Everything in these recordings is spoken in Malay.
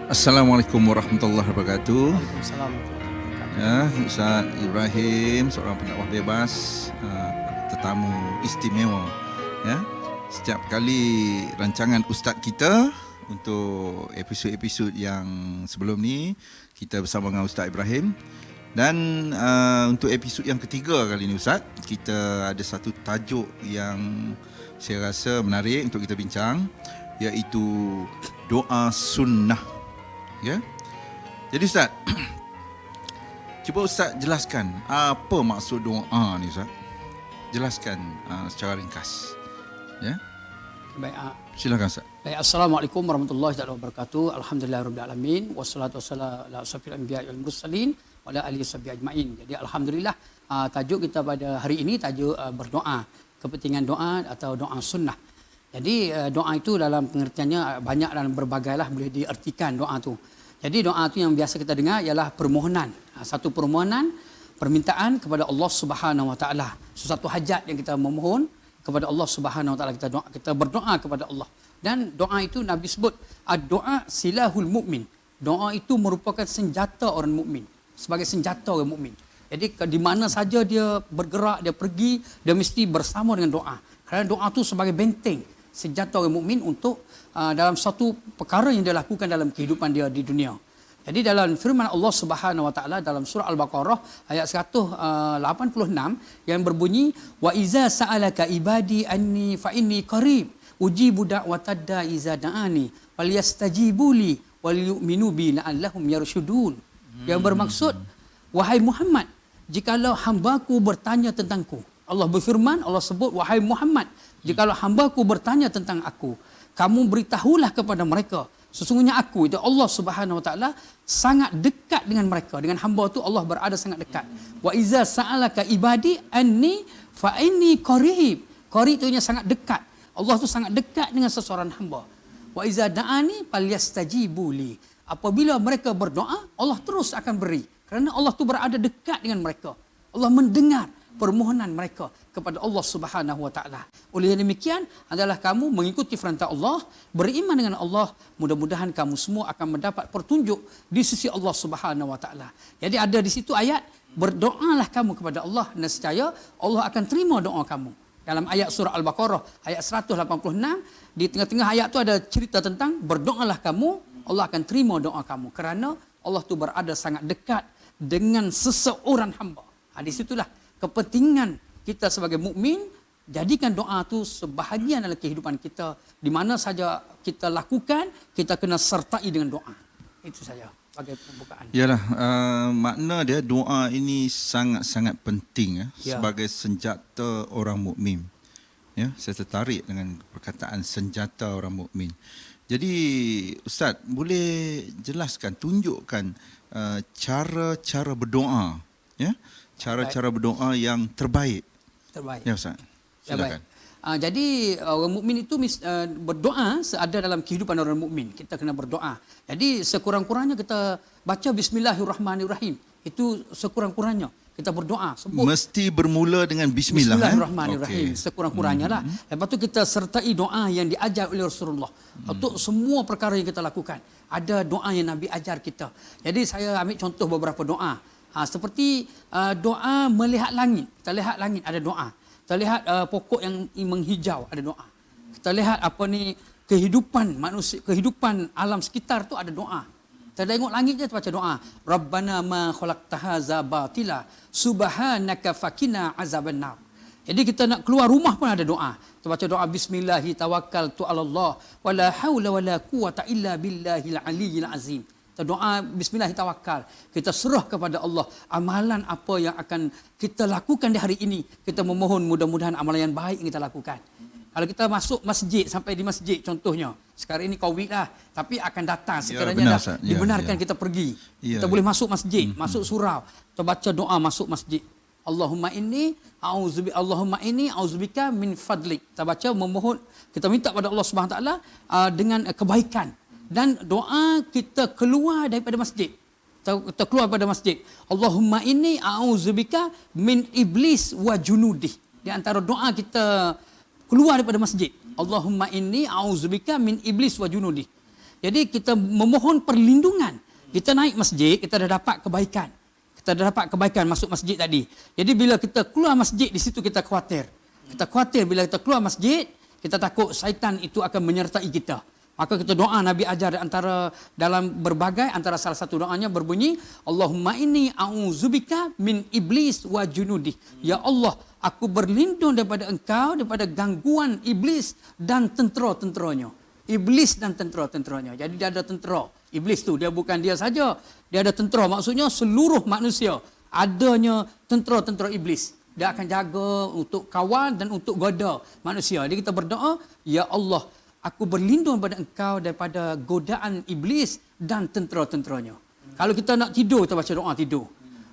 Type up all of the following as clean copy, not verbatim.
Assalamualaikum warahmatullahi wabarakatuh. Waalaikumsalam warahmatullahi wabarakatuh. Ya, Ustaz Ibrahim, seorang pendakwah bebas, tetamu istimewa. Ya, setiap kali rancangan Ustaz kita untuk episod-episod yang sebelum ni kita bersama dengan Ustaz Ibrahim. Dan untuk episod yang ketiga kali ni Ustaz, kita ada satu tajuk yang saya rasa menarik untuk kita bincang, iaitu doa sunnah. Ya. Jadi Ustaz, cuba Ustaz jelaskan apa maksud doa ni Ustaz. Jelaskan secara ringkas. Ya. Baik, Silakan Ustaz. baik, Assalamualaikum warahmatullahi wabarakatuh. Alhamdulillahirabbil alamin wassalatu wassalamu ala asyrafil anbiya'i wal mursalin wa ala alihi washabbihi ajmain. Jadi alhamdulillah, tajuk kita pada hari ini tajuk berdoa, kepentingan doa atau doa sunnah. Jadi doa itu dalam pengertiannya banyak dan berbagailah boleh diartikan doa tu. Jadi doa tu yang biasa kita dengar ialah permohonan. Satu permohonan, permintaan kepada Allah Subhanahu Wa Taala. Sesuatu hajat yang kita memohon kepada Allah Subhanahu Wa Taala, kita berdoa kepada Allah. Dan doa itu Nabi sebut doa silahul mukmin. Doa itu merupakan senjata orang mukmin, sebagai senjata orang mukmin. Jadi di mana saja dia bergerak, dia pergi, dia mesti bersama dengan doa. Kerana doa itu sebagai benteng, senjata orang mukmin untuk dalam satu perkara yang dia lakukan dalam kehidupan dia di dunia. Jadi dalam firman Allah Subhanahu Wa Taala dalam surah Al-Baqarah ayat 186 yang berbunyi wa iza sa'alaka ibadi anni fa inni qarib ujibu da'watad da'i iza da'ani falyastajibuli wal yu'minu bi la'allahum yarshudun. Yang bermaksud, wahai Muhammad, jikalau hambaku bertanya tentangku. Allah berfirman, Allah sebut, wahai Muhammad, jikalau hambaku bertanya tentang aku, kamu beritahulah kepada mereka, sesungguhnya aku itu Allah Subhanahu Wa Taala sangat dekat dengan mereka. Dengan hamba tu Allah berada sangat dekat. Wa iza sa'alaka ibadi anni fa inni qarib. Qarib itu sangat dekat. Allah tu sangat dekat dengan seseorang hamba. Wa iza da'ani falyastajibu li. Apabila mereka berdoa, Allah terus akan beri. Kerana Allah tu berada dekat dengan mereka. Allah mendengar permohonan mereka kepada Allah Subhanahu Wa Taala. Oleh demikian adalah kamu mengikuti perintah Allah, beriman dengan Allah, mudah-mudahan kamu semua akan mendapat petunjuk di sisi Allah Subhanahu Wa Taala. Jadi ada di situ ayat, berdoalah kamu kepada Allah, nescaya Allah akan terima doa kamu. Dalam ayat surah Al-Baqarah ayat 186, di tengah-tengah ayat tu ada cerita tentang berdoalah kamu, Allah akan terima doa kamu, kerana Allah tu berada sangat dekat dengan seseorang hamba. Di situlah kepentingan kita sebagai mukmin, jadikan doa tu sebahagian dalam kehidupan kita. Di mana saja kita lakukan, kita kena sertai dengan doa. Itu saja sebagai pembukaan. Yalah, makna dia doa ini sangat-sangat penting ya, sebagai senjata orang mukmin. Ya, saya tertarik dengan perkataan senjata orang mukmin. Jadi Ustaz, boleh jelaskan, tunjukkan cara-cara berdoa, ya? Cara-cara berdoa yang terbaik. Ya Ustaz, silakan. Jadi orang mukmin itu berdoa ada dalam kehidupan orang mukmin. Kita kena berdoa. Jadi sekurang-kurangnya kita baca Bismillahirrahmanirrahim. Itu sekurang-kurangnya kita berdoa. Sebut mesti bermula dengan Bismillah. Bismillahirrahmanirrahim. Sekurang-kurangnya lah. Lepas tu kita sertai doa yang diajar oleh Rasulullah. Untuk semua perkara yang kita lakukan, ada doa yang Nabi ajar kita. Jadi saya ambil contoh beberapa doa. Seperti doa melihat langit. Kita lihat langit, ada doa. Kita lihat pokok yang menghijau, ada doa. Kita lihat kehidupan manusia, kehidupan alam sekitar tu ada doa. Kita tengok langit je, kita baca doa. Rabbana ma khalaqta hadza batila subhanaka fakina azabannar. Jadi kita nak keluar rumah pun ada doa. Kita baca doa bismillahi tawakkaltu 'alallah wala haula wala quwata illa billahil aliyyil azim. Doa bismillah tawakal. Kita serah kepada Allah amalan apa yang akan kita lakukan di hari ini. Kita memohon mudah-mudahan amalan yang baik yang kita lakukan. Kalau kita masuk masjid, sampai di masjid contohnya, sekarang ini Covid lah, tapi akan datang sekiranya dibenarkan kita pergi. Kita boleh masuk masjid, masuk surau. Kita baca doa masuk masjid. Allahumma inni a'udzubika min fadlik. Kita baca memohon, kita minta pada Allah Subhanahu Wa Taala dengan kebaikan. Dan doa kita keluar daripada masjid. Kita keluar daripada masjid. Allahumma inni a'udzubika min iblis wa junudih. Di antara doa kita keluar daripada masjid. Allahumma inni a'udzubika min iblis wa junudih. Jadi kita memohon perlindungan. Kita naik masjid, kita dah dapat kebaikan. Kita dah dapat kebaikan masuk masjid tadi. Jadi bila kita keluar masjid, di situ kita khawatir. Kita khawatir bila kita keluar masjid, kita takut syaitan itu akan menyertai kita. Maka kita doa, Nabi ajar antara dalam berbagai, antara salah satu doanya berbunyi, Allahumma inni a'udzubika min iblis wa junudih. Ya Allah, aku berlindung daripada engkau, daripada gangguan iblis dan tentera-tenteranya. Iblis dan tentera-tenteranya. Jadi dia ada tentera. Iblis tu dia bukan dia saja. Dia ada tentera. Maksudnya seluruh manusia adanya tentera-tentera iblis. Dia akan jaga untuk kawal dan untuk goda manusia. Jadi kita berdoa, Ya Allah, aku berlindung kepada engkau daripada godaan iblis dan tentera-tenteranya. Kalau kita nak tidur, kita baca doa tidur.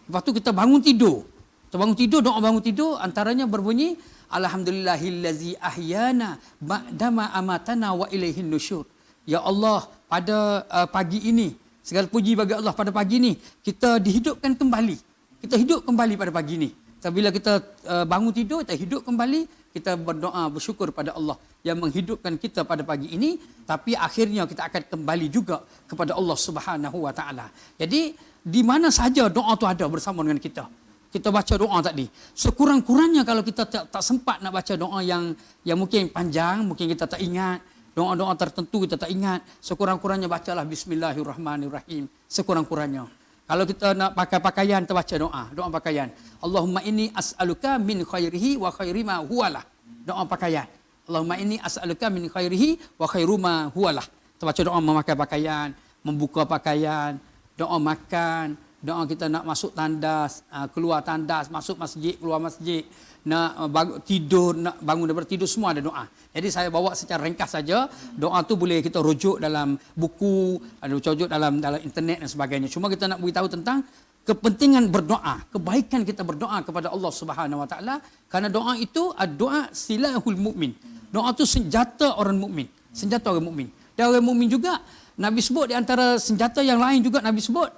Lepas tu kita bangun tidur. Kita bangun tidur, doa bangun tidur, antaranya berbunyi, Alhamdulillahillazi ahyana ba'dama amatana wa ilaihin nusyur. Ya Allah, pada pagi ini, segala puji bagi Allah, pada pagi ini, kita dihidupkan kembali. Kita hidup kembali pada pagi ini. Bila kita bangun tidur, kita hidup kembali, kita berdoa, bersyukur pada Allah yang menghidupkan kita pada pagi ini, tapi akhirnya kita akan kembali juga kepada Allah Subhanahu Wa Taala. Jadi di mana saja doa tu ada bersama dengan kita. Kita baca doa tadi. Sekurang-kurangnya kalau kita tak sempat nak baca doa yang mungkin panjang, mungkin kita tak ingat, doa-doa tertentu kita tak ingat, sekurang-kurangnya bacalah Bismillahirrahmanirrahim. Sekurang-kurangnya. Kalau kita nak pakai pakaian, kita baca doa pakaian. Allahumma inni as'aluka min khairihi wa khairi ma huwalah. Doa pakaian. Allahumma inni as'aluka min khairihi wa khairu ma huwalah. Kita baca doa memakai pakaian, membuka pakaian, doa makan, doa kita nak masuk tandas, keluar tandas, masuk masjid, keluar masjid, nak tidur, nak bangun daripada tidur, semua ada doa. Jadi saya bawa secara ringkas saja. Doa tu boleh kita rujuk dalam buku, ada rujuk dalam internet dan sebagainya. Cuma kita nak beritahu tentang kepentingan berdoa, kebaikan kita berdoa kepada Allah Subhanahu Wa Taala, kerana doa itu doa silahul mukmin. Doa tu senjata orang mukmin, senjata orang mukmin. Dan orang mukmin juga Nabi sebut di antara senjata yang lain juga Nabi sebut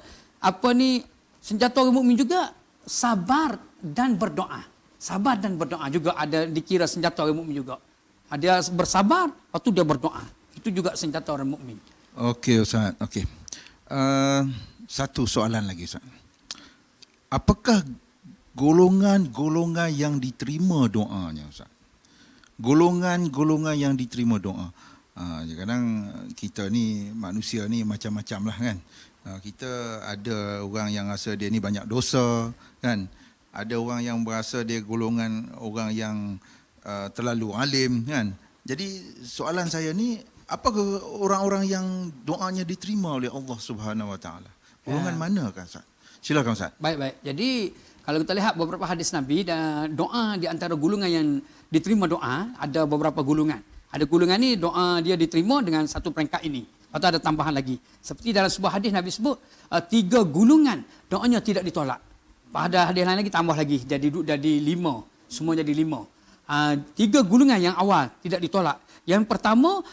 senjata orang mukmin juga sabar dan berdoa. Sabar dan berdoa juga ada dikira senjata orang mukmin juga. Dia bersabar, lepas tu dia berdoa. Itu juga senjata orang mukmin. Okey Ustaz, okey. Satu soalan lagi Ustaz. Apakah golongan-golongan yang diterima doanya Ustaz? Golongan-golongan yang diterima doa. Kadang kita ni manusia ni macam-macam lah kan. Kita ada orang yang rasa dia ni banyak dosa kan. Ada orang yang berasa dia golongan orang yang terlalu alim kan. Jadi soalan saya ni, apakah orang-orang yang doanya diterima oleh Allah Subhanahu Wa Taala? Golongan manakah Ustaz? Silakan Ustaz. Baik. Jadi kalau kita lihat beberapa hadis Nabi dan doa di antara golongan yang diterima doa, ada beberapa golongan. Ada golongan ni doa dia diterima dengan satu peringkat ini. Atau ada tambahan lagi. Seperti dalam sebuah hadis Nabi sebut 3 golongan doanya tidak ditolak. Pada hadis lain lagi tambah lagi, jadi 5. Semua jadi 5. 3 golongan yang awal tidak ditolak. Yang pertama,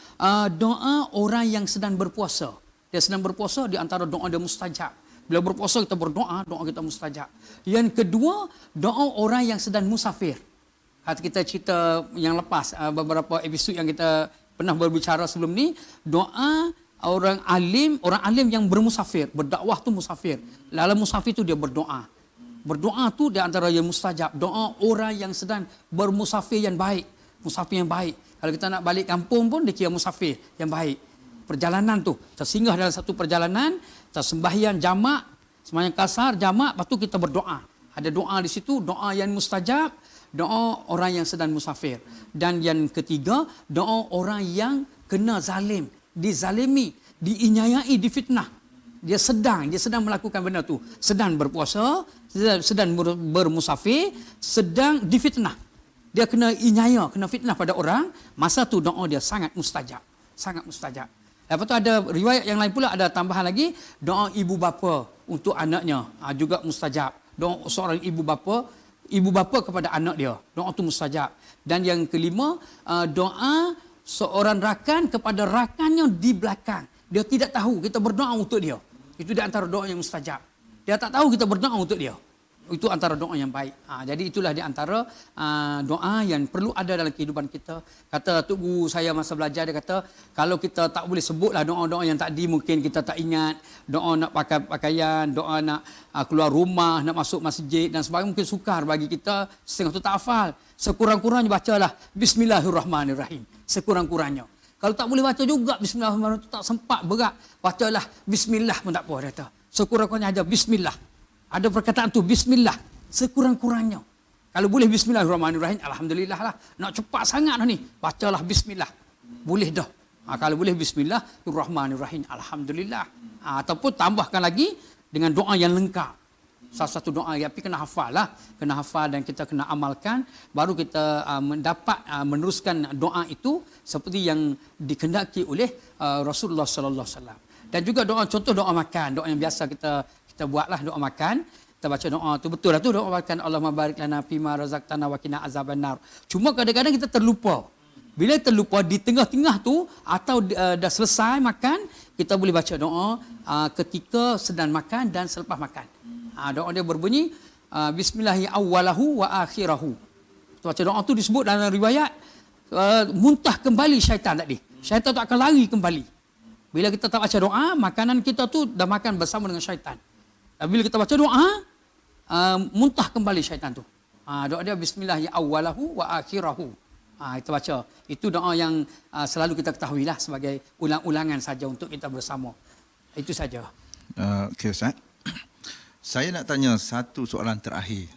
doa orang yang sedang berpuasa. Dia sedang berpuasa, di antara doa dia mustajab. Bila berpuasa kita berdoa, doa kita mustajab. Yang kedua, doa orang yang sedang musafir. Kita cerita yang lepas, beberapa episod yang kita pernah berbicara sebelum ni, doa orang alim yang bermusafir, berdakwah tu musafir. Dalam musafir tu dia berdoa. Berdoa tu di antara yang mustajab. Doa orang yang sedang bermusafir yang baik. Musafir yang baik. Kalau kita nak balik kampung pun dia kira musafir yang baik. Perjalanan tu, kita singgah dalam satu perjalanan, kita sembahyang jamak, sembahyang kasar jamak, lepas tu kita berdoa. Ada doa di situ, doa yang mustajab, doa orang yang sedang musafir. Dan yang ketiga, doa orang yang kena zalim, dizalimi, diinyayai, difitnah. Dia sedang melakukan benda tu. Sedang berpuasa, sedang bermusafir, sedang difitnah. Dia kena inyaya, kena fitnah pada orang. Masa tu doa dia sangat mustajab. Sangat mustajab. Lepas tu ada riwayat yang lain pula, ada tambahan lagi. Doa ibu bapa untuk anaknya. Juga mustajab. Doa seorang ibu bapa kepada anak dia. Doa tu mustajab. Dan yang kelima, doa seorang rakan kepada rakannya di belakang. Dia tidak tahu kita berdoa untuk dia. Itu di antara doa yang mustajab. Dia tak tahu kita berdoa untuk dia. Itu antara doa yang baik. Jadi itulah di antara doa yang perlu ada dalam kehidupan kita. Kata Tok Guru saya masa belajar, dia kata kalau kita tak boleh sebutlah doa-doa yang tadi, mungkin kita tak ingat. Doa nak pakai pakaian, doa nak keluar rumah, nak masuk masjid dan sebagainya, mungkin sukar bagi kita, setengah tu tak hafal. Sekurang-kurangnya bacalah Bismillahirrahmanirrahim. Sekurang-kurangnya. Kalau tak boleh baca juga Bismillahirrahmanirrahim, tak sempat, berat, bacalah Bismillah pun tak apa, dia kata. Sekurang-kurangnya ada Bismillah. Ada perkataan tu Bismillah. Sekurang-kurangnya. Kalau boleh Bismillahirrahmanirrahim, alhamdulillah lah. Nak cepat sangat dah ni, bacalah Bismillah. Boleh dah. Kalau boleh Bismillahirrahmanirrahim, alhamdulillah. Ataupun tambahkan lagi dengan doa yang lengkap. Salah satu doa, tapi kena hafal lah. Kena hafal dan kita kena amalkan. Baru kita mendapat meneruskan doa itu seperti yang dikehendaki oleh Rasulullah sallallahu alaihi wasallam. Dan juga doa, contoh doa makan, doa yang biasa kita buatlah, doa makan. Kita baca doa tu, betul lah tu doa makan, Allahumma barik lana fima razaqtana wa qina azabannar. Cuma kadang-kadang kita terlupa. Bila terlupa di tengah-tengah tu atau dah selesai makan, kita boleh baca doa ketika sedang makan dan selepas makan. Doa dia berbunyi Bismillahi awwalahu wa akhirahu. Baca doa tu disebut dalam riwayat muntah kembali syaitan tadi. Syaitan tu akan lari kembali. Bila kita tak baca doa, makanan kita tu dah makan bersama dengan syaitan. Bila kita baca doa, muntah kembali syaitan tu. Doa dia Bismillahi awwalahu wa akhirahu. Kita baca. Itu doa yang selalu kita ketahuilah sebagai ulang-ulangan saja untuk kita bersama. Itu saja. Okey Ustaz. Saya nak tanya satu soalan terakhir.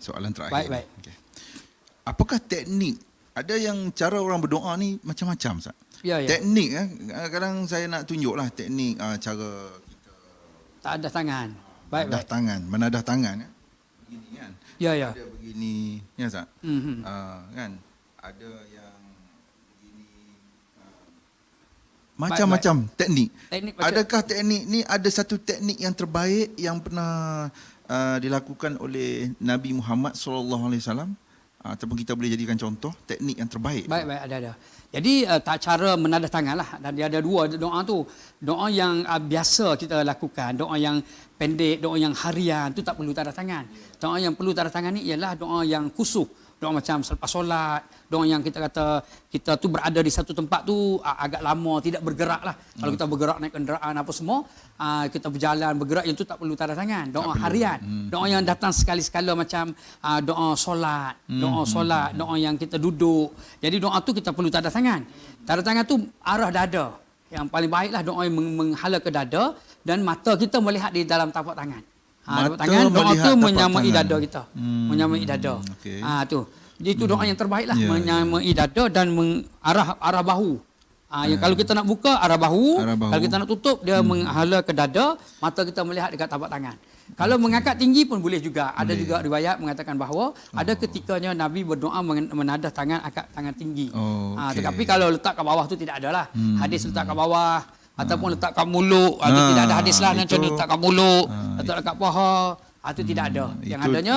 Baik. Okay. Apakah teknik? Ada yang cara orang berdoa ni macam-macam, Ustaz. Ya. Teknik kadang saya nak tunjuklah teknik cara kita tak ada tangan. Baik. Menadah tangan begini kan. Ya. Ada begini, ya Ustaz. Kan? Ada yang begini. Macam-macam teknik. Adakah teknik ni ada satu teknik yang terbaik yang pernah dilakukan oleh Nabi Muhammad sallallahu alaihi wasallam, ataupun kita boleh jadikan contoh teknik yang terbaik? Baik, ada. Jadi tak cara menadah tangan lah. Dan dia ada dua doa tu. Doa yang biasa kita lakukan, doa yang pendek, doa yang harian tu tak perlu tadah tangan. Doa yang perlu tadah tangan ni ialah doa yang khusyuk. Doa macam selepas solat, doa yang kita kata kita tu berada di satu tempat tu agak lama, tidak bergerak lah. Kalau kita bergerak naik kenderaan apa semua, kita berjalan bergerak, yang tu tak perlu tadah tangan. Doa harian, doa yang datang sekali-sekala macam doa solat, doa yang kita duduk. Jadi doa tu kita perlu tadah tangan. Tadah tangan tu arah dada. Yang paling baiklah doa yang menghala ke dada dan mata kita melihat di dalam tapak tangan. Tapak tangan, doa tu menyamai dada kita. Menyamai dada. Okay. Tu. Jadi itu doa yang terbaiklah, menyamai dada dan arah bahu. Yang kalau kita nak buka arah bahu, kalau kita nak tutup dia menghala ke dada, mata kita melihat dekat tapak tangan. Kalau mengangkat tinggi pun boleh juga. Ada juga riwayat mengatakan bahawa ada ketikanya Nabi berdoa menadah tangan, angkat tangan tinggi. Tetapi kalau letak ke bawah tu tidak adalah. Hadis letak ke bawah ataupun letak kat mulut, itu tidak ada hadis lah macam ni, letak kat mulut, letak kat paha, itu tidak ada. Yang adanya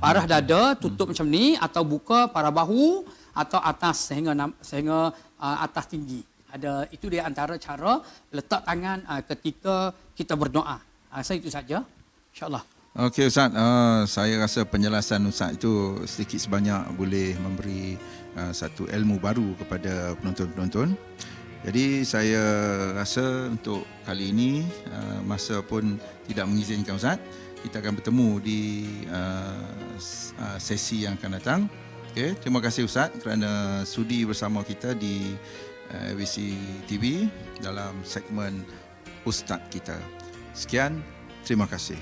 parah dada tutup macam ni, atau buka parah bahu, atau atas sehingga atas tinggi. Ada, itu dia antara cara letak tangan ketika kita berdoa. Saya itu saja, insya-Allah. Okey Ustaz, saya rasa penjelasan Ustaz itu sedikit sebanyak boleh memberi satu ilmu baru kepada penonton-penonton. Jadi saya rasa untuk kali ini masa pun tidak mengizinkan Ustaz. Kita akan bertemu di sesi yang akan datang. Okay, terima kasih Ustaz kerana sudi bersama kita di ABC TV dalam segmen Ustaz kita. Sekian, terima kasih.